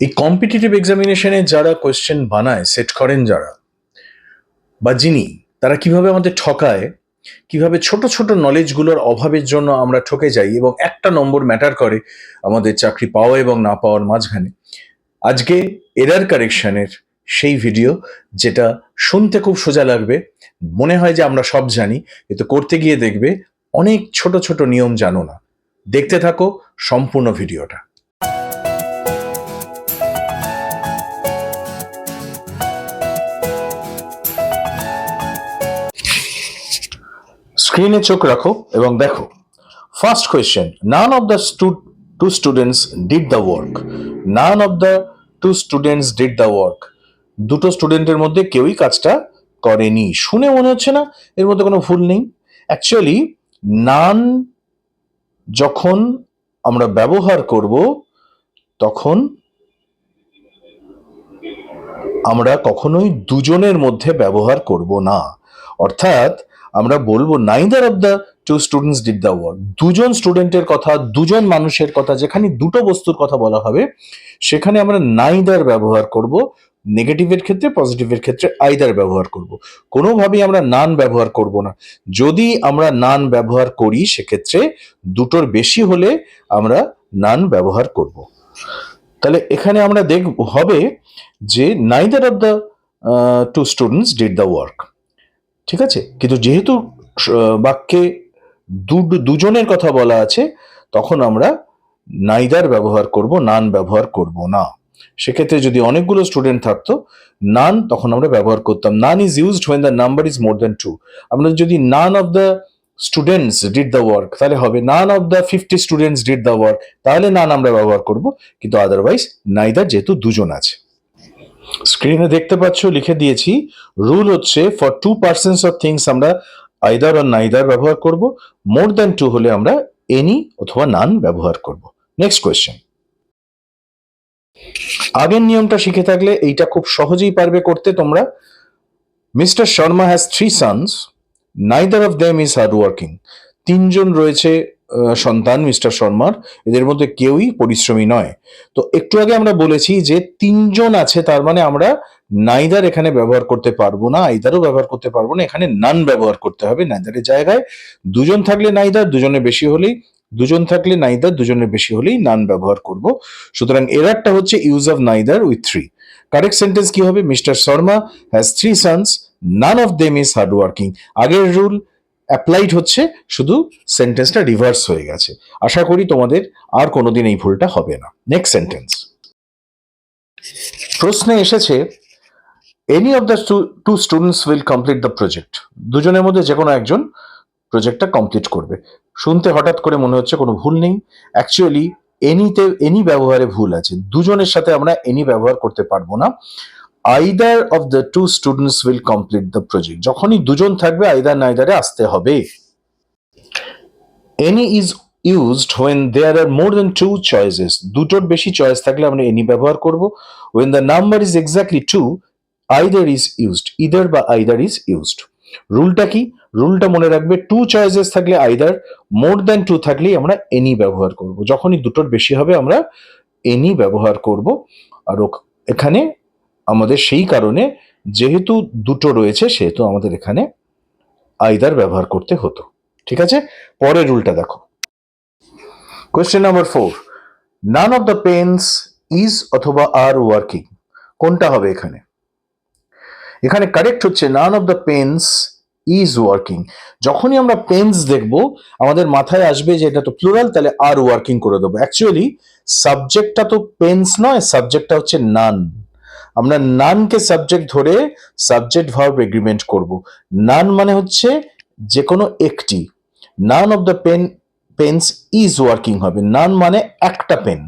এই কম্পিটিটিভ এক্সামিনেশনে যারা কোয়েশ্চেন বানায়, সেট করেন যারা, বা যিনি, তারা কিভাবে আমাদের ঠকায়, কিভাবে ছোট ছোট নলেজগুলোর অভাবের জন্য আমরা ঠকে যাই এবং একটা নম্বর ম্যাটার করে আমাদের চাকরি পাওয়া এবং না পাওয়ার মাঝখানে। আজকে এরার কারেকশনের সেই ভিডিও, যেটা শুনতে খুব সোজা লাগবে, মনে হয় যে আমরা সব জানি, কিন্তু করতে গিয়ে দেখবে অনেক ছোট ছোট নিয়ম জানো না। দেখতে থাকো সম্পূর্ণ ভিডিওটা। স্ক্রিনে চোখ রাখো এবং দেখো। First question, none of the two students did the work. None of the two students did the work. দুটো স্টুডেন্টের মধ্যে কেউই কাজটা করেনি। শুনে মনে হচ্ছে না এর মধ্যে কোনো ভুল নেই? অ্যাকচুয়ালি নান যখন আমরা ব্যবহার করব, তখন আমরা কখনোই দুজনের মধ্যে ব্যবহার করব না। অর্থাৎ আমরা বলবো neither of the two students did the work. দুজন স্টুডেন্টের কথা, দুজন মানুষের কথা, যেখানে দুটো বস্তুর কথা বলা হবে সেখানে আমরা নাইদার ব্যবহার করব। নেগেটিভের ক্ষেত্রে, পজিটিভের ক্ষেত্রে আইদার ব্যবহার করব। কোনোভাবেই আমরা নান ব্যবহার করব না। যদি আমরা নান ব্যবহার করি সেক্ষেত্রে দুটোর বেশি হলে আমরা নান ব্যবহার করব। তাহলে এখানে আমরা দেখব হবে যে neither of the two students did the work, ঠিক আছে। কিন্তু যেহেতু বাক্যে দুজনের কথা বলা আছে, তখন আমরা নাইদার ব্যবহার করব, নান ব্যবহার করব না। সেক্ষেত্রে যদি অনেকগুলো স্টুডেন্ট থাকতো, নান তখন আমরা ব্যবহার করতাম। নান is used when the number is more than 2। আমরা যদি নান of the students did the work, তাহলে হবে নান of the 50 students did the work, তাহলে নান আমরা ব্যবহার করব। কিন্তু আদারওয়াইজ নাইদার, যেহেতু দুজন আছে। স্ক্রিনে দেখতে পাচ্ছ লিখে দিয়েছি, রুল হচ্ছে ফর 2 পার্সনস অফ থিংস আমরা আইদার আর নাইদার ব্যবহার করব। মোর দ্যান 2 হলে আমরা এনি অথবা নান ব্যবহার করব। Next question. আগের নিয়মটা শিখে থাকলে এইটা খুব সহজেই পারবে করতে তোমরা। Mister Sharma has 3 sons, neither of them is hard working. তিনজন রয়েছে সন্তান মিস্টার শর্মার, এদের মধ্যে কেউই পরিশ্রমী নয়। তো একটু আগে আমরা বলেছি যে তিনজন আছে, তার মানে আমরা নাইদার এখানে ব্যবহার করতে পারবো না, আইদারও ব্যবহার করতে পারবো না, এখানে নান ব্যবহার করতে হবে নাইদারের জায়গায়। দুজন থাকলে নাইদার, দুজনের বেশি হলেই দুজন থাকলে নাইদার, দুজনের বেশি হলেই নান ব্যবহার করব। সুতরাং এরারটা হচ্ছে use of neither with 3। Correct sentence কি হবে? Mister Sharma has 3 sons, none of them is hard working. আগের রুল অ্যাপ্লাইড হচ্ছে, শুধু সেন্টেন্সটা রিভার্স হয়ে গেছে। আশা করি তোমাদের আর কোনোদিন এই ভুলটা হবে না। Next sentence. প্রশ্নে এসেছে any of the two students will complete the project. দুজনের মধ্যে যে কোনো একজন প্রজেক্টটা কমপ্লিট করবে। শুনতে হঠাৎ করে মনে হচ্ছে কোনো ভুল নেই। অ্যাকচুয়ালি এনিতে এনি ব্যবহারে ভুল আছে। দুজনের সাথে আমরা এনি ব্যবহার করতে পারবো না। Either of the two students will complete the project, যখনই দুজন থাকবে আইদার নাইদারে আসতে হবে। Any is used when there are more than 2 choices. দুটোর বেশি চয়েস থাকলে আমরা এনি ব্যবহার করব। When the number is exactly 2, either is used. Either বা আইদার ইজ ইউজড। রুলটা কি? রুলটা মনে রাখবে, 2 চয়েসেস থাকলে আইদার, মোর দেন 2 থাকলেই আমরা এনি ব্যবহার করব। যখনই দুটোর বেশি হবে আমরা এনি ব্যবহার করব। আর এখানে আমাদের সেই কারণে, যেহেতু দুটো রয়েছে সেহেতু আমাদের এখানে আইদার ব্যবহার করতে হতো। ঠিক আছে, পরের রুলটা দেখো। Question number 4, none of the pens is অথবা আর ওয়ার্কিং। কোনটা হবে এখানে? এখানে কারেক্ট হচ্ছে none of the pens is working. যখনই আমরা পেন্স দেখব আমাদের মাথায় আসবে যে এটা তো প্লুরাল, তাহলে আর ওয়ার্কিং করে দেবো। অ্যাকচুয়ালি সাবজেক্টটা তো পেন্স নয়, সাবজেক্টটা হচ্ছে নান। আমরা নানকে সাবজেক্ট ধরে সাবজেক্ট ভার্ব এগ্রিমেন্ট করব। নান মানে হচ্ছে যে কোনো একটি। None of the pens is working হবে। নান মানে একটা পেন।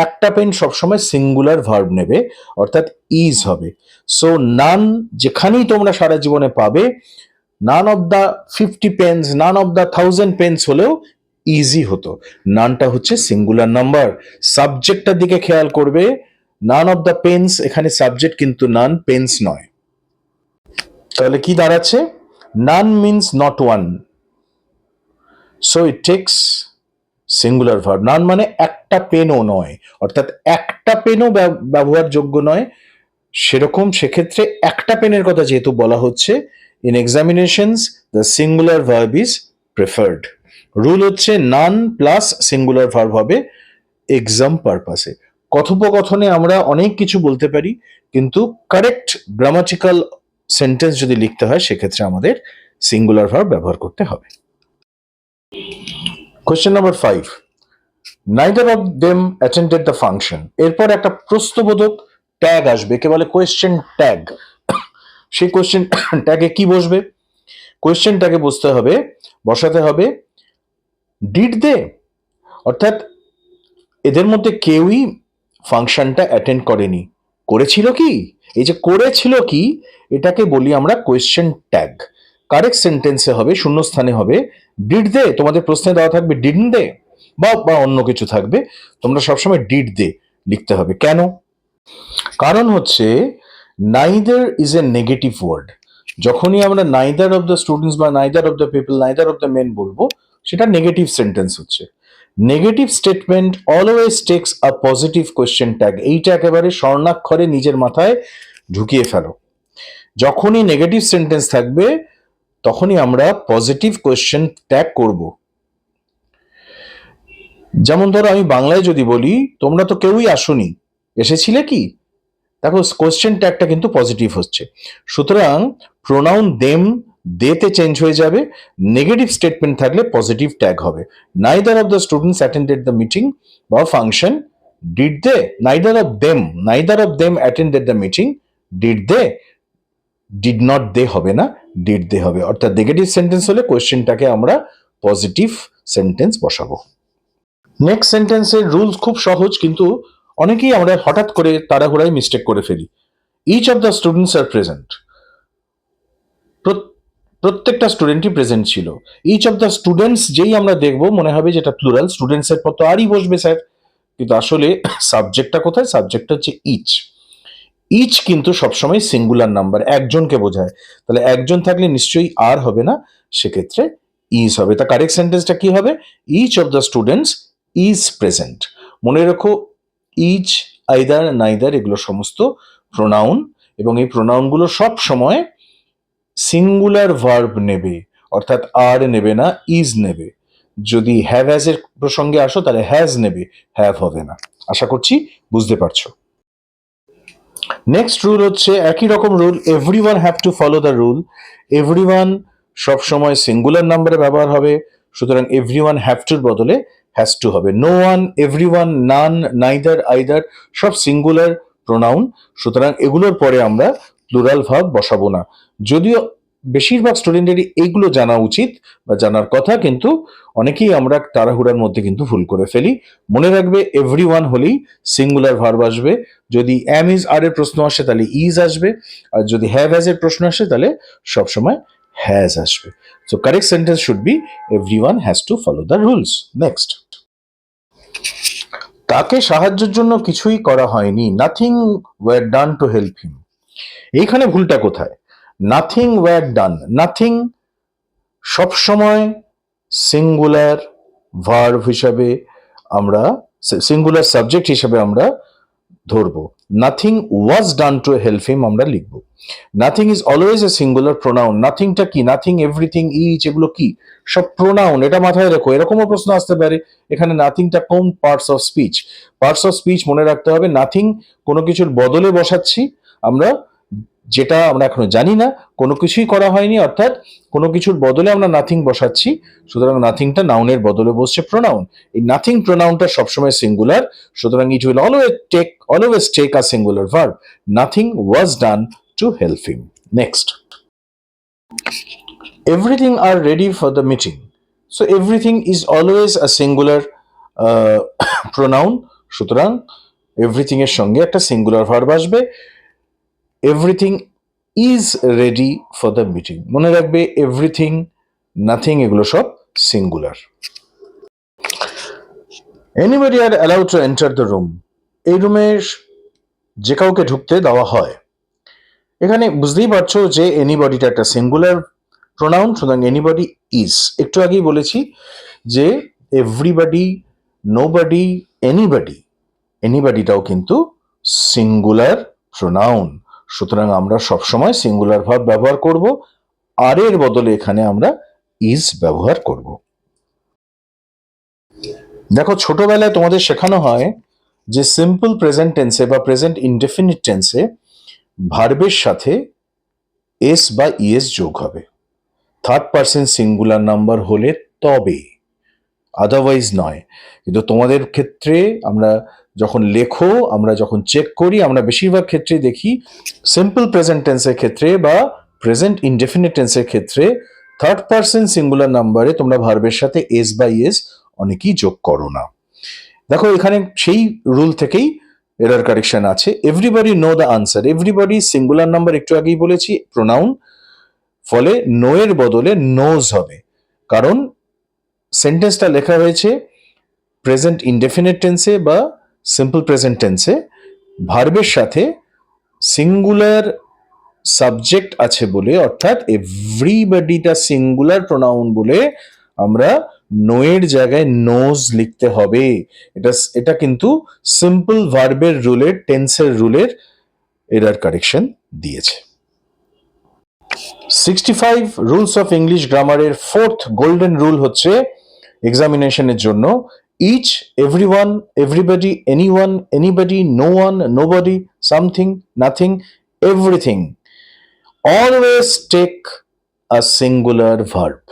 একটা পেন সবসময় সিঙ্গুলার ভার্ব নেবে, অর্থাৎ ইজ হবে। সো নান যেখানেই তোমরা সারা জীবনে পাবে, none of the 50 pence, none of the 1000 pence হলেও ইজি হতো। নানটা হচ্ছে সিঙ্গুলার নাম্বার। সাবজেক্টটার দিকে খেয়াল করবে, নান অফ দ্য পেন্স এখানে সাবজেক্ট, কিন্তু নান পেন্স নয়। তাহলে কি দাঁড়াচ্ছে? None means not one, so it takes singular verb. নান মানে একটা পেনও নয়, অর্থাৎ একটা পেনও ব্যবহারযোগ্য নয়। সেরকম সেক্ষেত্রে একটা পেনের কথা যেহেতু বলা হচ্ছে, in examinations the singular verb is preferred. Rule হচ্ছে নান প্লাস সিঙ্গুলার ভার্ব হবে এক্সাম পারপাসে। কথোপকথনে আমরা অনেক কিছু বলতে পারি, কিন্তু কারেক্ট গ্রামাটিক্যাল সেন্টেন্স যদি লিখতে হয় সেক্ষেত্রে আমাদের সিঙ্গুলার ভার্ব ব্যবহার করতে হবে। Question number 5, neither of them attended the function। এরপর একটা প্রশ্নবোধক ট্যাগ আসবে, কে বলে কোয়েশ্চেন ট্যাগ। সেই কোয়েশ্চেন ট্যাগে কি বসবে? কোয়েশ্চেন ট্যাগে বসাতে হবে ডিড দে, অর্থাৎ এদের মধ্যে কেউই ফাংশনটা অ্যাটেন্ড করেনি। করেছিল কি? এই যে করেছিল কি, এটাকে বলি আমরা কোয়েশ্চেন ট্যাগ। কারেক্ট সেন্টেন্সে হবে, শূন্যস্থানে হবে ডিড দে। তোমাদের প্রশ্নে দেওয়া থাকবে ডিডন্ট দে বা অন্য কিছু থাকবে, তোমরা সবসময় ডিড দে লিখতে হবে। কেন? কারণ হচ্ছে neither is a negative word. যখনই আমরা নাইদার অফ দ্য স্টুডেন্টস বা neither of the people, neither of the men বলবো, সেটা নেগেটিভ সেন্টেন্স হচ্ছে। Negative statement always takes a positive question tag. এইটা একেবারে স্বর্ণাক্ষরে নিজের মাথায় ঢুকিয়ে ফেলো। যখনই নেগেটিভ সেন্টেন্স থাকবে তখনই আমরা পজিটিভ কোয়েশ্চেন ট্যাগ করব। যেমন ধরো আমি বাংলায় যদি বলি তোমরা তো কেউই আসোনি, এসেছিলে কি? দেখো কোয়েশ্চেন ট্যাগটা কিন্তু পজিটিভ হচ্ছে। সুতরাং প্রোনাউন দেম দেতে চেঞ্জ হয়ে যাবে, নেগেটিভ স্টেটমেন্ট থাকলে পজিটিভ ট্যাগ হবে। Neither of the students attended the meeting বা function, did they? Neither of them attended the meeting, did they? Did not they হবে না, ডিড দে হবে। অর্থাৎ নেগেটিভ সেন্টেন্স হলে কোয়েশ্চেনটাকে আমরা পজিটিভ সেন্টেন্স বসাবো। নেক্সট সেন্টেন্সের রুলস খুব সহজ, কিন্তু অনেকেই আমরা হঠাৎ করে তাড়াহুড়ায় মিস্টেক করে ফেলি। Each of the students are present. প্রত্যেকটা স্টুডেন্টই প্রেজেন্ট ছিল। ইচ অফ দ্য স্টুডেন্টস যেই আমরা দেখবো মনে হবে যেটা প্লুরাল, স্টুডেন্টস এর পর তো আরই বসবে স্যার, কিন্তু আসলে সাবজেক্টটা কোথায়? সাবজেক্টটা হচ্ছে ইচ। ইচ কিন্তু সবসময় সিঙ্গুলার নাম্বার, একজনকে বোঝায়। তাহলে একজন থাকলে নিশ্চয়ই আর হবে না, সেক্ষেত্রে ইজ হবে। তা কারেক্ট সেন্টেন্সটা কি হবে? Each of the students is present. মনে রেখো ইচ, আইদার, নাইদার এগুলো সমস্ত প্রোনাউন, এবং এই প্রোনাউনগুলো সব সময় সিঙ্গুলার ভার্ব নেবে, অর্থাৎ আর নেবে না, ইজ নেবে। যদি হ্যাভ হ্যাজ এর প্রসঙ্গে আসো তাহলে হ্যাজ নেবে, হ্যাভ হবে না। আশা করছি বুঝতে পারছো। নেক্সট রুল হচ্ছে একই রকম rule, everyone have to follow the rule. Everyone সবসময় সিঙ্গুলার নাম্বারে ব্যবহার হবে, সুতরাং এভরিওয়ান হ্যাভ টুর বদলে হ্যাজ টু হবে। নো ওয়ান, এভরিওয়ান, নান, নাইদার, আইদার সব সিঙ্গুলার প্রোনাউন, সুতরাং এগুলোর পরে আমরা প্লুরাল ভার্ব বসাবো না। যদিও বেশিরভাগ স্টুডেন্টেরই এইগুলো জানা উচিত বা জানার কথা, কিন্তু অনেকেই আমরা তাড়াহুড়ার মধ্যে কিন্তু ভুল করে ফেলি। মনে রাখবে এভরিওয়ান হলেই সিঙ্গুলার ভার্ব আসবে, যদি অ্যাম ইজ আর এর প্রশ্ন আসে তাহলে ইজ আসবে, আর যদি হ্যাভ হ্যাজ এর প্রশ্ন আসে তাহলে সবসময় হ্যাজ আসবে। So correct sentence should be everyone has to follow the rules. Next, তাকে সাহায্যের জন্য কিছুই করা হয়নি, nothing were done to help him. এইখানে ভুলটা কোথায়? নাথিং ওয়ার ডান, নাথিং সবসময় সিঙ্গুলার ভার্ব হিসাবে আমরা, সিঙ্গুলার সাবজেক্ট হিসাবে আমরা ধরবো। Nothing was done to help him আমরা লিখব। Nothing is always a singular pronoun. নাথিংটা কি? নাথিং, এভরিথিং, ইচ এগুলো কি? সব প্রোনাউন, এটা মাথায় রেখো। এরকমও প্রশ্ন আসতে পারে এখানে নাথিংটা কোন parts of speech? Parts of speech মনে রাখতে হবে, নাথিং কোনো কিছুর বদলে বসাচ্ছি আমরা, যেটা আমরা এখনো জানি না, কোনো কিছুই করা হয়নি, অর্থাৎ কোনো কিছুর বদলে আমরা নাথিং বসাচ্ছি, সুতরাং নাথিংটা নাউনের বদলে বসছে প্রোনাউন। এই নাথিং প্রোনাউনটা সবসময় সিঙ্গুলার, সুতরাং it will always take a singular verb. Nothing was done to help him. Next, everything are ready for the meeting. So everything is always a singular pronoun, সুতরাং everything এর সঙ্গে একটা singular verb আসবে। Everything is ready for the meeting, মনে রাখবে everything, nothing এগুলো সব singular. Anybody are allowed to enter the room. এই রুমে যে কাউকে ঢুকতে দেওয়া হয়। এখানে বুঝতেই পারছো যে এনিবডিটা একটা সিঙ্গুলার প্রোনাউন, সুতরাং এনিবডি ইজ। একটু আগেই বলেছি যে এভরিবডি, নোবডি, এনিবডি, এনিবডিটাও কিন্তু সিঙ্গুলার প্রোনাউন। সুতরাং আমরা সবসময় সিঙ্গুলার ভার্ব ব্যবহার করব, আর এর বদলে এখানে আমরা ইজ ব্যবহার করব। দেখো, ছোটবেলায় তোমাদের শেখানো হয় যে সিম্পল প্রেজেন্ট টেন্সে বা প্রেজেন্ট ইনডেফিনিট টেন্সে ভার্বের সাথে এস বা ইএস যোগ হবে, থার্ড পার্সন সিঙ্গুলার নাম্বার হলে তবে, আদারওয়াইজ নয়। কিন্তু তোমাদের ক্ষেত্রে আমরা যখন লেখো, আমরা যখন চেক করি, আমরা বেশিরভাগ ক্ষেত্রে দেখি সিম্পল প্রেজেন্ট টেন্সের ক্ষেত্রে বা প্রেজেন্ট ইনডেফিনিট টেন্সের ক্ষেত্রে থার্ড পার্সন সিঙ্গুলার নাম্বারে তোমরা ভার্বের সাথে এস বা ইএস অনেকেই যোগ করো না। দেখো, এখানে সেই রুল থেকেই এরার কারেকশন আছে। Everybody know the answer, everybody singular number, একটু আগেই বলেছি প্রোনাউন, ফলে নো এর বদলে নোজ হবে, কারণ সেন্টেন্সটা লেখা হয়েছে প্রেজেন্ট ইনডেফিনিট টেন্সে বা সিম্পল প্রেজেন্ট টেন্সে, ভার্বের সাথে সিঙ্গুলার সাবজেক্ট আছে বলে, অর্থাৎ এভরিবডিটা সিঙ্গুলার প্রোনাউন বলে আমরা নো এর জায়গায় নোজ লিখতে হবে। এটা কিন্তু সিম্পল ভার্বের রুলের, টেন্সের রুলের এরার কারেকশন দিয়েছে। 65 রুলস অফ ইংলিশ গ্রামারের ফোর্থ গোল্ডেন রুল হচ্ছে এক্সামিনেশনের জন্য each, everyone, everybody, anyone, anybody, no one, nobody, something, nothing, everything, always take a singular verb.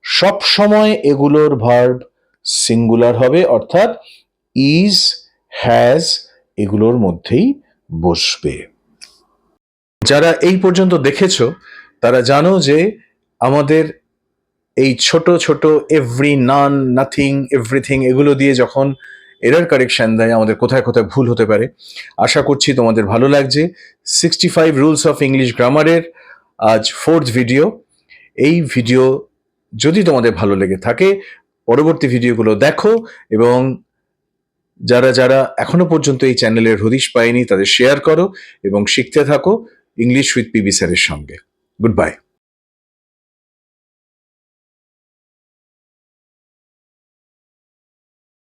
সব সময় এগুলোর ভার্ব সিঙ্গুলার হবে, অর্থাৎ ইজ, হ্যাজ এগুলোর মধ্যেই বসবে। যারা এই পর্যন্ত দেখেছো তারা জানো যে আমাদের এই ছোট ছোট এভরি, নান, নাথিং, এভরিথিং এগুলো দিয়ে যখন এরার কারেকশন দেয় আমাদের কোথায় কোথায় ভুল হতে পারে। আশা করছি তোমাদের ভালো লাগছে। 65 রুলস অফ ইংলিশ গ্রামারের আজ ফোর্থ ভিডিও। এই ভিডিও যদি তোমাদের ভালো লেগে থাকে পরবর্তী ভিডিওগুলো দেখো, এবং যারা যারা এখনো পর্যন্ত এই চ্যানেলের হদিশ পায়নি তাদের শেয়ার করো এবং শিখতে থাকো ইংলিশ উইথ পিবি স্যারের সঙ্গে। Good bye.